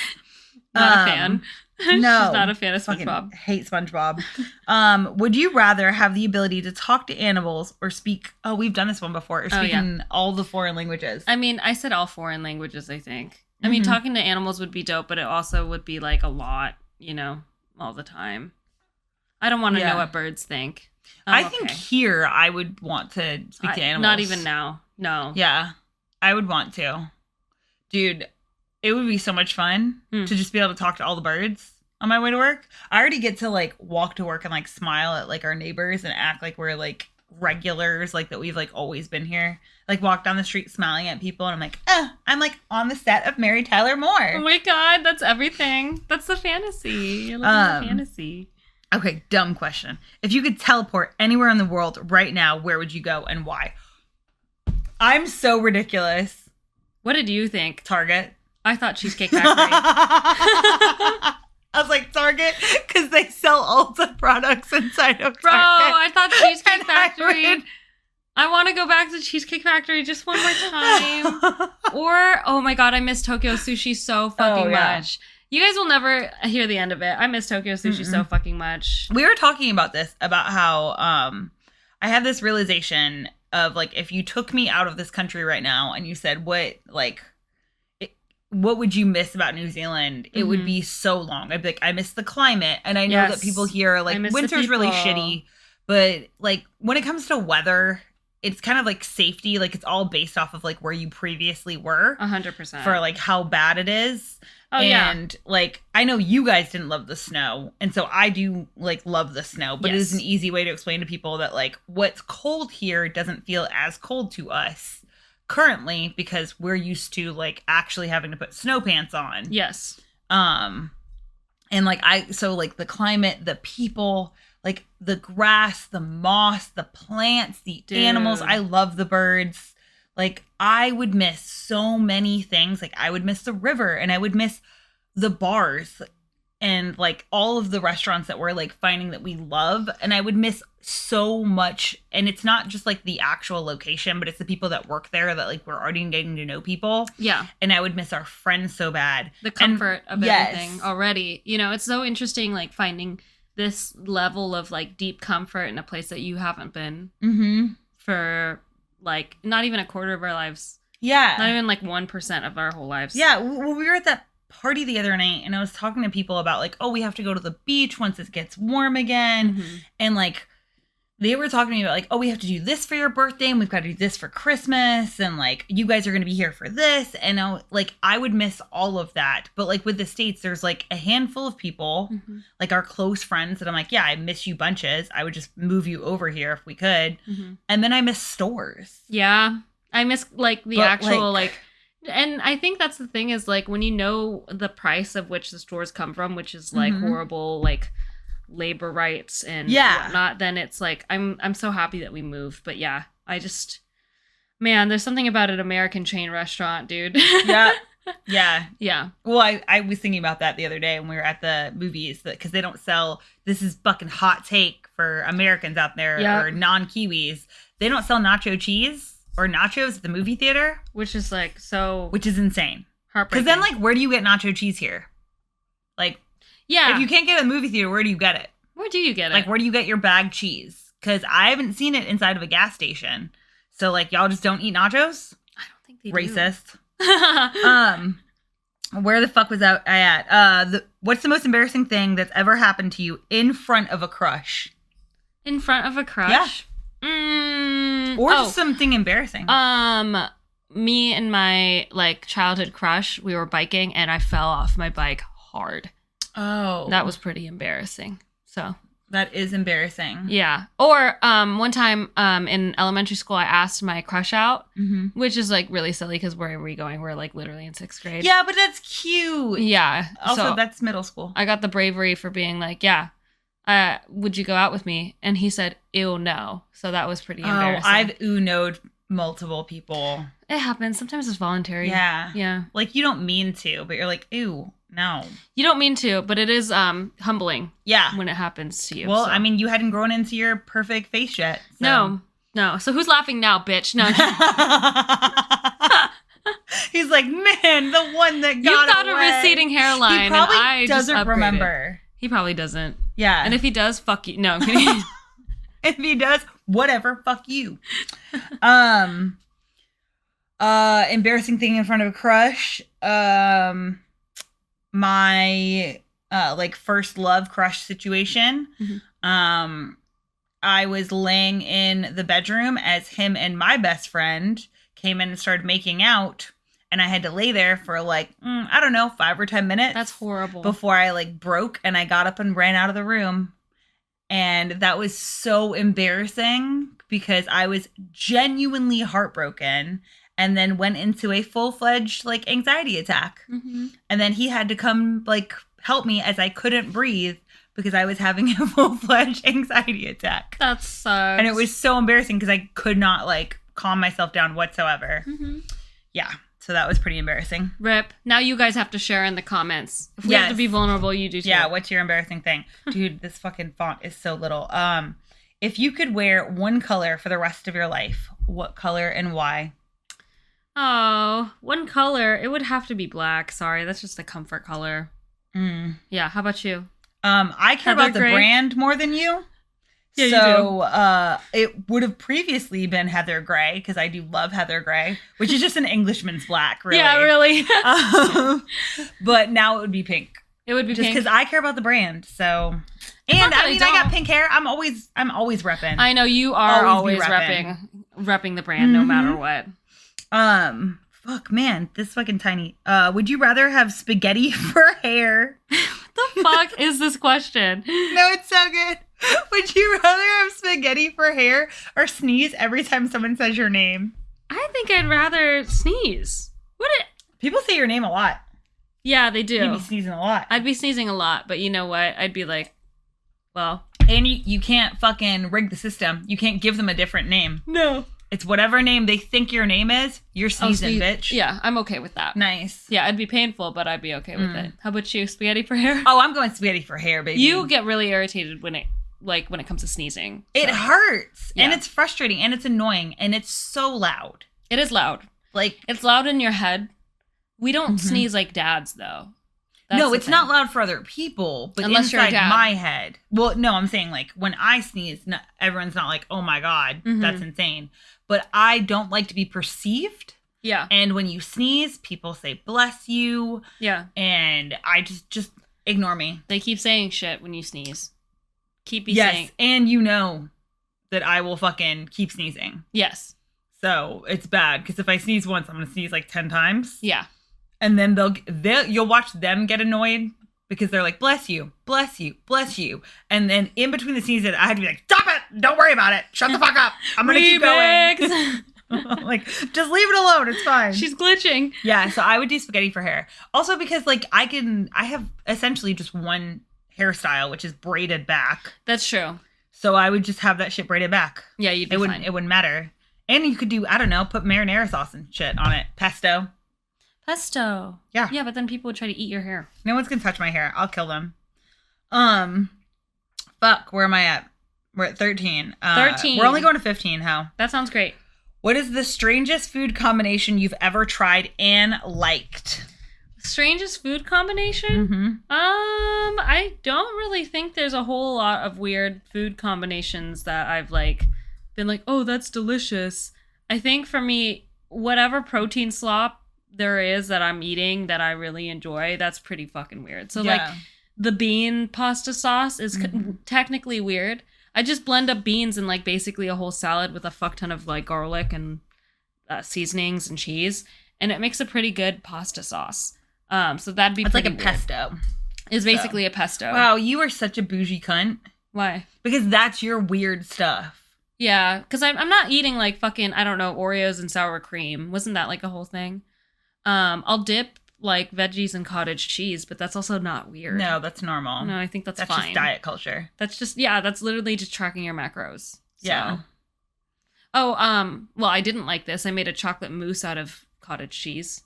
S1: Not a fan.
S2: No.
S1: She's not a fan of SpongeBob.
S2: Hate SpongeBob. Would you rather have the ability to talk to animals or speak? Oh, we've done this one before. Or speak in all the foreign languages.
S1: I mean, I said all foreign languages, I think. I mean, talking to animals would be dope, but it also would be like a lot, you know, all the time. I don't want to know what birds think.
S2: I think here I would want to speak to animals.
S1: Not even now. No.
S2: Yeah, I would want to. Dude, it would be so much fun to just be able to talk to all the birds on my way to work. I already get to like walk to work and like smile at like our neighbors and act like we're like regulars, like that we've like always been here. Like walk down the street smiling at people and I'm like, I'm like on the set of Mary Tyler Moore.
S1: Oh my god, that's everything. That's the fantasy. You're living the fantasy.
S2: Okay, dumb question. If you could teleport anywhere in the world right now, where would you go and why? I'm so ridiculous.
S1: What did you think?
S2: Target.
S1: I thought Cheesecake Factory.
S2: I was like, Target, because they sell Ulta products inside of Target.
S1: Bro, I thought Cheesecake Factory. I want to go back to Cheesecake Factory just one more time. Or, oh my god, I miss Tokyo Sushi so fucking much. You guys will never hear the end of it. I miss Tokyo Sushi so fucking much.
S2: We were talking about this, about how I had this realization of like, if you took me out of this country right now and you said, what would you miss about New Zealand? It would be so long. I'd be like, I miss the climate. And I know that people here, like, winter's really shitty. But, like, when it comes to weather, it's kind of, like, safety. Like, it's all based off of, like, where you previously were.
S1: 100%.
S2: For, like, how bad it is.
S1: Oh,
S2: and, like, I know you guys didn't love the snow. And so I do, like, love the snow. But it is an easy way to explain to people that, like, what's cold here doesn't feel as cold to us currently because we're used to like actually having to put snow pants on.
S1: Yes.
S2: And like so like the climate, the people, like the grass, the moss, the plants, the animals. I love the birds. Like I would miss so many things. Like I would miss the river and I would miss the bars and like all of the restaurants that we're like finding that we love. And I would miss so much. And it's not just like the actual location, but it's the people that work there that like we're already getting to know people.
S1: Yeah.
S2: And I would miss our friends so bad.
S1: The comfort of everything already. You know, it's so interesting like finding this level of like deep comfort in a place that you haven't been for like not even a quarter of our lives.
S2: Yeah.
S1: Not even like 1% of our whole lives.
S2: Yeah. Well, we were at that party the other night and I was talking to people about like, oh, we have to go to the beach once it gets warm again. And like they were talking to me about like, oh, we have to do this for your birthday and we've got to do this for Christmas and like you guys are going to be here for this. And I would miss all of that. But like with the States, there's like a handful of people, like our close friends that I'm like, yeah, I miss you bunches. I would just move you over here if we could. And then I miss stores.
S1: Yeah. I miss like the actual like and I think that's the thing is like when you know the price of which the stores come from, which is like horrible like labor rights and whatnot, then it's like I'm so happy that we moved. But yeah, I just there's something about an American chain restaurant, dude.
S2: Yeah. Yeah.
S1: Yeah.
S2: Well, I was thinking about that the other day when we were at the movies, because they don't sell, this is fucking hot take for Americans out there or non-Kiwis. They don't sell nacho cheese or nachos at the movie theater.
S1: Which is like so...
S2: Which is insane.
S1: Heartbreaking.
S2: Because then, like, where do you get nacho cheese here? Like,
S1: yeah.
S2: If you can't get it at a movie theater, where do you get it?
S1: Where do you get it?
S2: Like, where do you get your bagged cheese? Because I haven't seen it inside of a gas station. So, like, y'all just don't eat nachos?
S1: I don't think they
S2: Racist.
S1: do.
S2: Where the fuck was I at? What's the most embarrassing thing that's ever happened to you in front of a crush?
S1: In front of a crush? Yeah.
S2: Or just something embarrassing.
S1: Me and my like childhood crush, we were biking and I fell off my bike hard.
S2: Oh.
S1: That was pretty embarrassing. So
S2: that is embarrassing.
S1: Yeah. Or one time in elementary school, I asked my crush out, which is like really silly because where are we going? We're like literally in 6th grade.
S2: Yeah, but that's cute.
S1: Yeah.
S2: Also,
S1: so
S2: that's middle school.
S1: I got the bravery for being like, yeah, would you go out with me? And he said, ew, no. So that was pretty embarrassing.
S2: I've ooh-no'd multiple people.
S1: It happens. Sometimes it's voluntary.
S2: Yeah.
S1: Yeah.
S2: Like you don't mean to, but you're like, ew. No.
S1: You don't mean to, but it is humbling.
S2: Yeah.
S1: When it happens to you.
S2: Well,
S1: so.
S2: I mean, you hadn't grown into your perfect face yet.
S1: So. No. So who's laughing now, bitch? No.
S2: He's like, man, the one that got
S1: You've got
S2: away.
S1: a receding hairline.
S2: He probably
S1: and I
S2: doesn't
S1: just
S2: remember.
S1: He probably doesn't.
S2: Yeah.
S1: And if he does, fuck you. No, I'm kidding.
S2: If he does, whatever, fuck you. Embarrassing thing in front of a crush. My like first love crush situation. I was laying in the bedroom as him and my best friend came in and started making out, and I had to lay there for like I don't know, 5 or 10 minutes.
S1: That's horrible.
S2: Before I like broke and I got up and ran out of the room. And that was so embarrassing because I was genuinely heartbroken and then went into a full-fledged like anxiety attack. And then he had to come like help me as I couldn't breathe because I was having a full-fledged anxiety attack.
S1: That sucks.
S2: And it was so embarrassing because I could not like calm myself down whatsoever. Yeah. So that was pretty embarrassing.
S1: Rip. Now you guys have to share in the comments. If we have to be vulnerable, you do too.
S2: Yeah, what's your embarrassing thing? Dude, this fucking font is so little. If you could wear one color for the rest of your life, what color and why?
S1: Oh, one color. It would have to be black. Sorry, that's just a comfort color. Yeah, how about you?
S2: I care about the brand more than you.
S1: Yeah,
S2: so it would have previously been Heather Gray because I do love Heather Gray, which is just an Englishman's black, really.
S1: Yeah, really.
S2: But now it would be pink.
S1: It would be
S2: just
S1: pink
S2: because I care about the brand. So, and I mean, I got pink hair. I'm always repping.
S1: I know you are always repping the brand no matter what.
S2: Fuck, man, this fucking tiny. Would you rather have spaghetti for hair?
S1: What the fuck is this question?
S2: No, it's so good. Would you rather have spaghetti for hair or sneeze every time someone says your name?
S1: I think I'd rather sneeze.
S2: People say your name a lot.
S1: Yeah, they do.
S2: You'd be sneezing a lot.
S1: I'd be sneezing a lot, but you know what? I'd be like, well.
S2: And you can't fucking rig the system. You can't give them a different name.
S1: No.
S2: It's whatever name they think your name is, you're sneezing, bitch.
S1: Yeah, I'm okay with that.
S2: Nice.
S1: Yeah, it'd be painful, but I'd be okay with it. How about you? Spaghetti for hair?
S2: Oh, I'm going spaghetti for hair, baby.
S1: You get really irritated when it comes to sneezing. So.
S2: It hurts. Yeah. And it's frustrating and it's annoying and it's so loud.
S1: It is loud.
S2: Like
S1: it's loud in your head. We don't sneeze like dads though.
S2: No, it's not loud for other people, but
S1: unless
S2: inside my head. Well, no, I'm saying like when I sneeze, everyone's not like, "Oh my god, that's insane." But I don't like to be perceived.
S1: Yeah.
S2: And when you sneeze, people say bless you.
S1: Yeah.
S2: And I just ignore me.
S1: They keep saying shit when you sneeze. Keep saying.
S2: Yes, and you know that I will fucking keep sneezing.
S1: Yes.
S2: So it's bad because if I sneeze once, I'm gonna sneeze like 10 times.
S1: Yeah.
S2: And then you'll watch them get annoyed because they're like, bless you, bless you, bless you. And then in between the sneezes, I had to be like, stop it! Don't worry about it. Shut the fuck up. I'm gonna keep going. Like, just leave it alone. It's fine.
S1: She's glitching.
S2: Yeah, so I would do spaghetti for hair. Also because like I have essentially just one hairstyle, which is braided back.
S1: That's true.
S2: So I would just have that shit braided back.
S1: Yeah, you'd be fine.
S2: It wouldn't matter. And you could do, I don't know, put marinara sauce and shit on it. Pesto.
S1: Pesto.
S2: Yeah.
S1: Yeah, but then people would try to eat your hair.
S2: No one's gonna touch my hair. I'll kill them. Fuck, where am I at? We're at 13.
S1: 13.
S2: We're only going to 15, How?
S1: That sounds great.
S2: What is the strangest food combination you've ever tried and liked?
S1: Strangest food combination?
S2: Mm-hmm.
S1: I don't really think there's a whole lot of weird food combinations that I've like been like, oh, that's delicious. I think for me, whatever protein slop there is that I'm eating that I really enjoy, that's pretty fucking weird. So like the bean pasta sauce is technically weird. I just blend up beans in like basically a whole salad with a fuck ton of like garlic and seasonings and cheese, and it makes a pretty good pasta sauce. So that'd be
S2: it's like a
S1: weird.
S2: pesto.
S1: It's basically a pesto.
S2: Wow, you are such a bougie cunt.
S1: Why?
S2: Because that's your weird stuff.
S1: Yeah, because I'm not eating like fucking, I don't know, Oreos and sour cream. Wasn't that like a whole thing? I'll dip like veggies and cottage cheese, but that's also not weird.
S2: No, that's normal.
S1: No, I think that's fine.
S2: That's just diet culture.
S1: That's just, yeah, that's literally just tracking your macros. So.
S2: Yeah.
S1: Oh, well, I didn't like this. I made a chocolate mousse out of cottage cheese.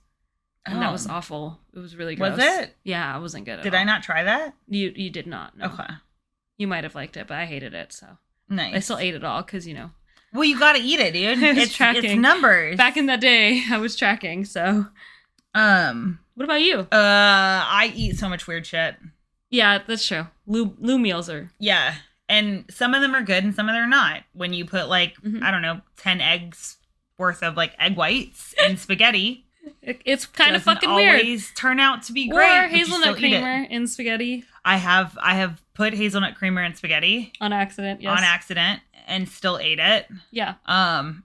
S1: And that was awful. It was really gross.
S2: Was it?
S1: Yeah, it wasn't good at all.
S2: Did I not try that?
S1: You did not. No.
S2: Okay.
S1: You might have liked it, but I hated it, so.
S2: Nice.
S1: I still ate it all because,
S2: Well, you gotta eat it, dude.
S1: It's tracking.
S2: It's numbers.
S1: Back in the day, I was tracking, so. What about you?
S2: I eat so much weird shit.
S1: Yeah, that's true. Lou meals are.
S2: Yeah. And some of them are good and some of them are not. When you put like, I don't know, 10 eggs worth of like egg whites in spaghetti.
S1: It's kind of fucking weird.
S2: Always turn out to be great.
S1: Or hazelnut creamer in spaghetti.
S2: I have put hazelnut creamer in spaghetti.
S1: On accident, yes.
S2: On accident. And still ate it.
S1: Yeah.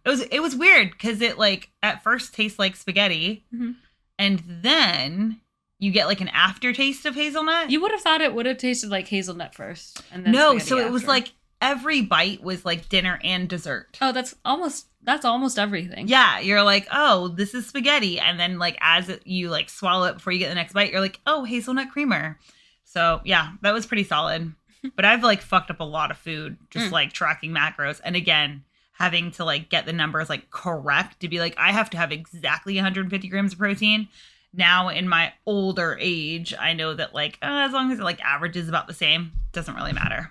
S2: It was weird because it like at first tastes like spaghetti. Mm-hmm. And then you get like an aftertaste of hazelnut.
S1: You would have thought it would have tasted like hazelnut first. And then
S2: no, so
S1: after.
S2: it was like every bite was like dinner and dessert.
S1: Oh, that's almost everything.
S2: Yeah, you're like, oh, this is spaghetti. And then like you like swallow it before you get the next bite, you're like, oh, hazelnut creamer. So yeah, that was pretty solid. But I've like fucked up a lot of food just like tracking macros. And again, having to like get the numbers like correct to be like, I have to have exactly 150 grams of protein. Now in my older age, I know that like as long as it like averages about the same, doesn't really matter.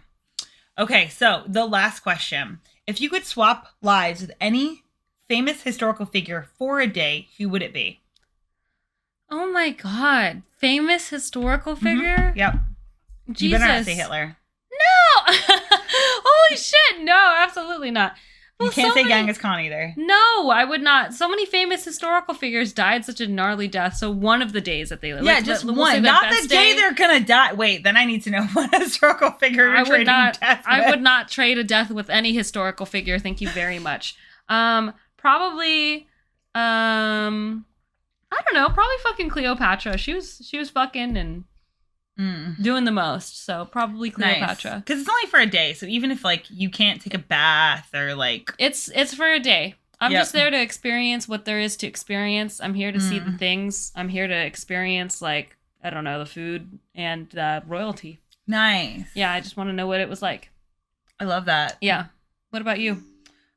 S2: Okay, so the last question. If you could swap lives with any famous historical figure for a day, who would it be?
S1: Oh my God. Famous historical figure?
S2: Yep.
S1: Jesus.
S2: You better not say Hitler.
S1: No! Holy shit. No, absolutely not. Well,
S2: you can't say Genghis Khan either.
S1: No, I would not. So many famous historical figures died such a gnarly death. So one of the days that they lived.
S2: Yeah, just one. Not the day they're going to die. Wait, then I need to know what historical figure you're trading death with.
S1: I would not trade a death with any historical figure. Thank you very much. Probably, I don't know. Probably fucking Cleopatra. She was fucking and doing the most. So probably Cleopatra.
S2: Because it's only for a day. So even if like you can't take a bath or like.
S1: It's for a day. I'm just there to experience what there is to experience. I'm here to see the things. I'm here to experience like, I don't know, the food and royalty.
S2: Nice.
S1: Yeah, I just want to know what it was like.
S2: I love that.
S1: Yeah. What about you?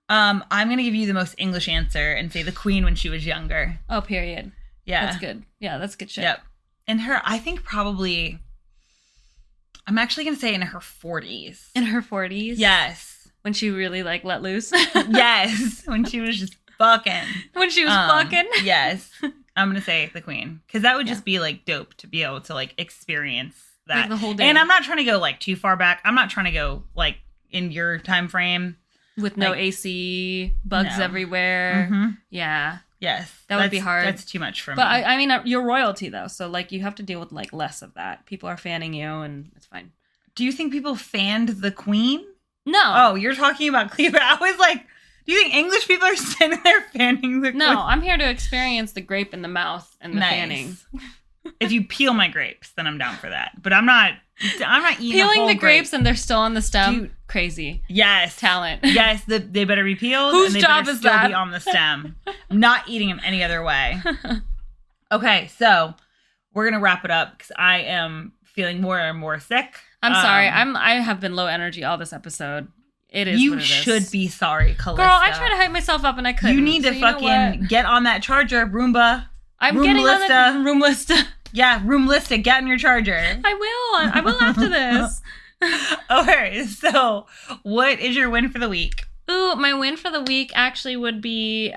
S2: I'm going to give you the most English answer and say the Queen when she was younger.
S1: Oh, period.
S2: Yeah.
S1: That's good. Yeah, that's good shit.
S2: Yep. And her, I think probably, I'm actually going to say in her 40s.
S1: In her 40s?
S2: Yes.
S1: When she really like let loose?
S2: Yes. When she was just fucking.
S1: When she was fucking?
S2: Yes. I'm going to say the Queen. Because that would just be like dope to be able to like experience that.
S1: Like the whole day.
S2: And I'm not trying to go like too far back. I'm not trying to go like in your time frame.
S1: With no AC, bugs everywhere.
S2: Mm-hmm.
S1: Yeah.
S2: Yes.
S1: That would be hard.
S2: That's too much for me.
S1: But I mean, you're royalty though. So like you have to deal with like less of that. People are fanning you and it's fine.
S2: Do you think people fanned the Queen?
S1: No.
S2: Oh, you're talking about Cleopatra. I was like, do you think English people are standing there fanning the Queen?
S1: No, I'm here to experience the grape in the mouth and the fanning.
S2: If you peel my grapes, then I'm down for that. But I'm not eating
S1: peeling the
S2: grapes
S1: grapes and they're still on the stem.
S2: Dude,
S1: crazy.
S2: Yes.
S1: Talent.
S2: Yes, they better be peeled.
S1: Whose
S2: and they
S1: job
S2: better
S1: is
S2: still
S1: that?
S2: Be on the stem. I'm not eating them any other way. Okay, so we're gonna wrap it up because I am feeling more and more sick.
S1: I'm sorry. I have been low energy all this episode. It is.
S2: You
S1: what it
S2: should
S1: is.
S2: be sorry, Callista.
S1: Girl, I tried to hype myself up and I couldn't.
S2: You need to
S1: so
S2: fucking get on that charger, Roomba.
S1: I'm getting on the Roomlista.
S2: Yeah, Roomlista. Get in your charger.
S1: I will after this.
S2: Okay, so what is your win for the week?
S1: Ooh, my win for the week actually would be,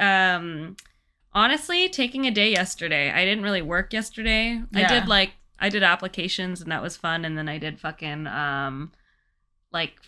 S1: honestly, taking a day yesterday. I didn't really work yesterday.
S2: Yeah.
S1: I did applications and that was fun. And then I did fucking,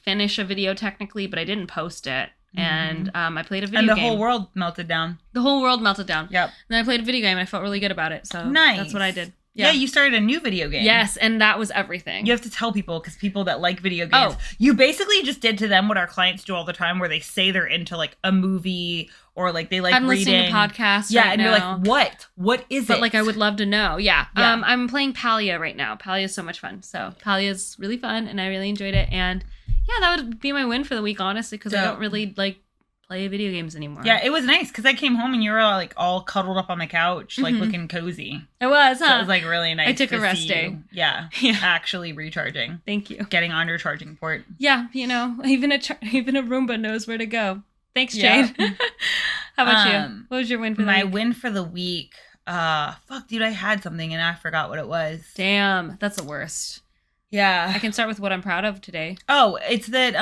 S1: finish a video technically, but I didn't post it. And I played a video game.
S2: And the whole world melted down.
S1: The whole world melted down.
S2: Yep.
S1: And then I played a video game and I felt really good about it. So
S2: nice.
S1: That's what I did.
S2: Yeah, you started a new video game.
S1: Yes, and that was everything.
S2: You have to tell people, because people that like video games, you basically just did to them what our clients do all the time, where they say they're into like a movie or like they like
S1: I'm
S2: reading.
S1: listening to podcasts.
S2: Yeah,
S1: right
S2: and
S1: now.
S2: you're like, what? What is it?
S1: But like, I would love to know. Yeah.
S2: Yeah.
S1: I'm playing Palia right now. Palia is so much fun. So Palia's really fun, and I really enjoyed it. And yeah, that would be my win for the week, honestly, because I don't really like play video games anymore.
S2: Yeah, it was nice because I came home and you were like all cuddled up on the couch, like looking cozy.
S1: It was, huh?
S2: So it was like really nice.
S1: I took
S2: to
S1: a rest
S2: see
S1: day.
S2: You. Yeah, actually recharging.
S1: Thank you.
S2: Getting on your charging port.
S1: Yeah, even a Roomba knows where to go. Thanks, Jade.
S2: Yeah.
S1: How about you? What was your win for the week?
S2: My win for the week. Fuck, dude, I had something and I forgot what it was.
S1: Damn, that's the worst.
S2: Yeah.
S1: I can start with what I'm proud of today.
S2: Oh, it's that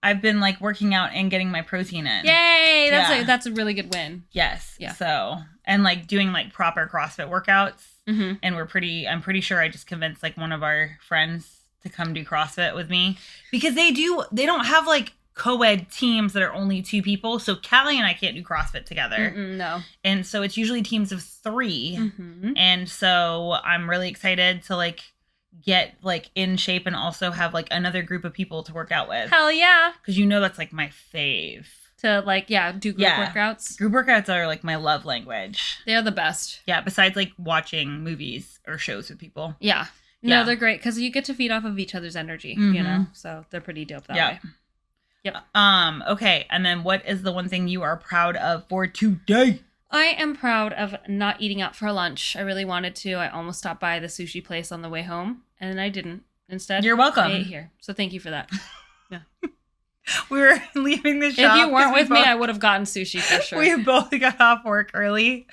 S2: I've been like working out and getting my protein in.
S1: Yay! That's a really good win.
S2: Yes.
S1: Yeah.
S2: So, and like doing like proper CrossFit workouts.
S1: Mm-hmm.
S2: And I'm pretty sure I just convinced like one of our friends to come do CrossFit with me, because they don't have like co-ed teams that are only 2 people. So Callie and I can't do CrossFit together.
S1: No.
S2: And so it's usually teams of 3.
S1: Mm-hmm.
S2: And so I'm really excited to like get like in shape and also have like another group of people to work out with.
S1: Hell yeah.
S2: Because that's like my fave.
S1: To like, do group workouts.
S2: Group workouts are like my love language.
S1: They're the best.
S2: Yeah, besides like watching movies or shows with people.
S1: Yeah. No, they're great because you get to feed off of each other's energy, so they're pretty dope that way. Yep.
S2: Okay, and then what is the one thing you are proud of for today?
S1: I am proud of not eating out for lunch. I really wanted to. I almost stopped by the sushi place on the way home, and I didn't. Instead,
S2: you're welcome.
S1: I ate here. So thank you for that. Yeah.
S2: We were leaving the shop.
S1: If you weren't with me, I would have gotten sushi for sure.
S2: We both got off work early,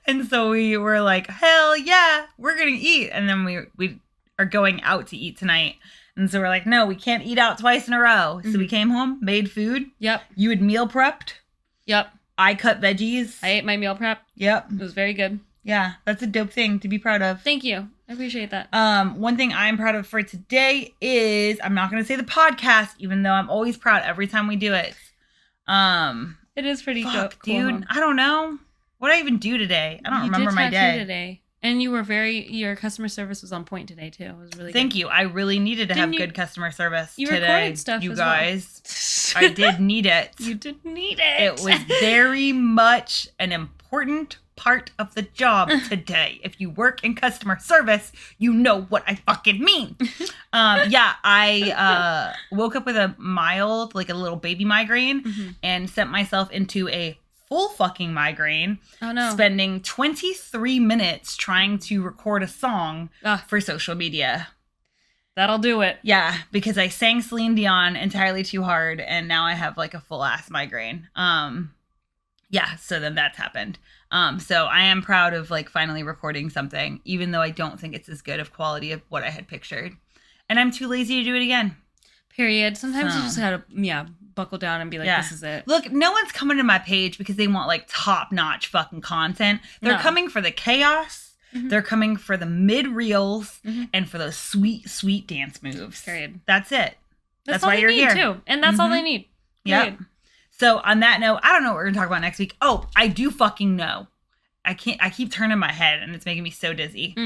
S2: and so we were like, hell yeah, we're going to eat. And then we are going out to eat tonight. And so we're like, no, we can't eat out twice in a row. So we came home, made food.
S1: Yep.
S2: You had meal prepped.
S1: Yep.
S2: I cut veggies.
S1: I ate my meal prep.
S2: Yep.
S1: It was very good.
S2: Yeah, that's a dope thing to be proud of.
S1: Thank you. I appreciate that.
S2: One thing I'm proud of for today is, I'm not going to say the podcast, even though I'm always proud every time we do it.
S1: It is pretty dope,
S2: dude. I don't know. What did I even do today? I don't remember my day.
S1: Today. And your customer service was on point today too. It was really
S2: Thank
S1: good.
S2: you. I really needed to have good customer service
S1: you
S2: today.
S1: Recorded stuff
S2: you
S1: as
S2: guys.
S1: Well.
S2: I did need it.
S1: You did need it.
S2: It was very much an important part of the job today. If you work in customer service, you know what I fucking mean. I woke up with a mild, like a little baby migraine, and sent myself into a full fucking migraine.
S1: Oh no.
S2: Spending 23 minutes trying to record a song for social media.
S1: That'll do it.
S2: Yeah, because I sang Celine Dion entirely too hard, and now I have like a full ass migraine. So then that's happened. So I am proud of like finally recording something, even though I don't think it's as good of quality of what I had pictured. And I'm too lazy to do it again.
S1: Period. Sometimes you just gotta, buckle down and be like, this is it.
S2: Look, no one's coming to my page because they want like top-notch fucking content. They're coming for the chaos. Mm-hmm. They're coming for the mid-reels and for those sweet, sweet dance moves.
S1: Period.
S2: That's it. That's
S1: all
S2: why you're here.
S1: Too. And that's all they need. Period.
S2: Yep. So on that note, I don't know what we're going to talk about next week. Oh, I do fucking know. I keep turning my head and it's making me so dizzy.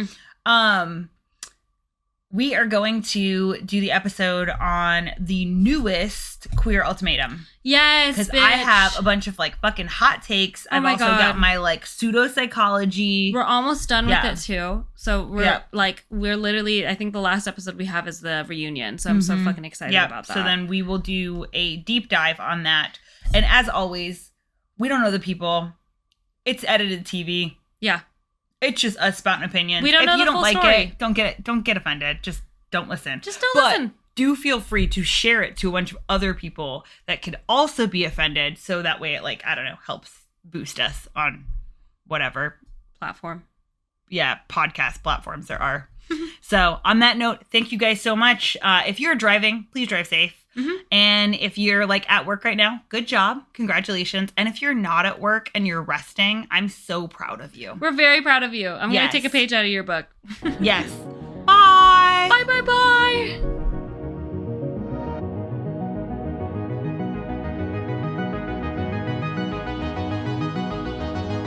S2: We are going to do the episode on the newest Queer Ultimatum.
S1: Yes,
S2: because I have a bunch of like fucking hot takes. I've also got my like pseudo psychology.
S1: We're almost done with it too. So we're literally, I think the last episode we have is the reunion. So I'm so fucking excited about that.
S2: So then we will do a deep dive on that. And as always, we don't know the people. It's edited TV.
S1: Yeah.
S2: It's just us spouting opinions.
S1: We don't know the full story.
S2: It, don't get offended. Just don't listen.
S1: Just don't listen.
S2: Do feel free to share it to a bunch of other people that could also be offended. So that way it helps boost us on whatever
S1: platform.
S2: podcast platforms there are. So on that note, thank you guys so much. If you're driving, please drive safe. And if you're like at work right now, good job. Congratulations. And if you're not at work and you're resting, I'm so proud of you.
S1: We're very proud of you. I'm going to take a page out of your book.
S2: Yes. Bye.
S1: Bye, bye, bye.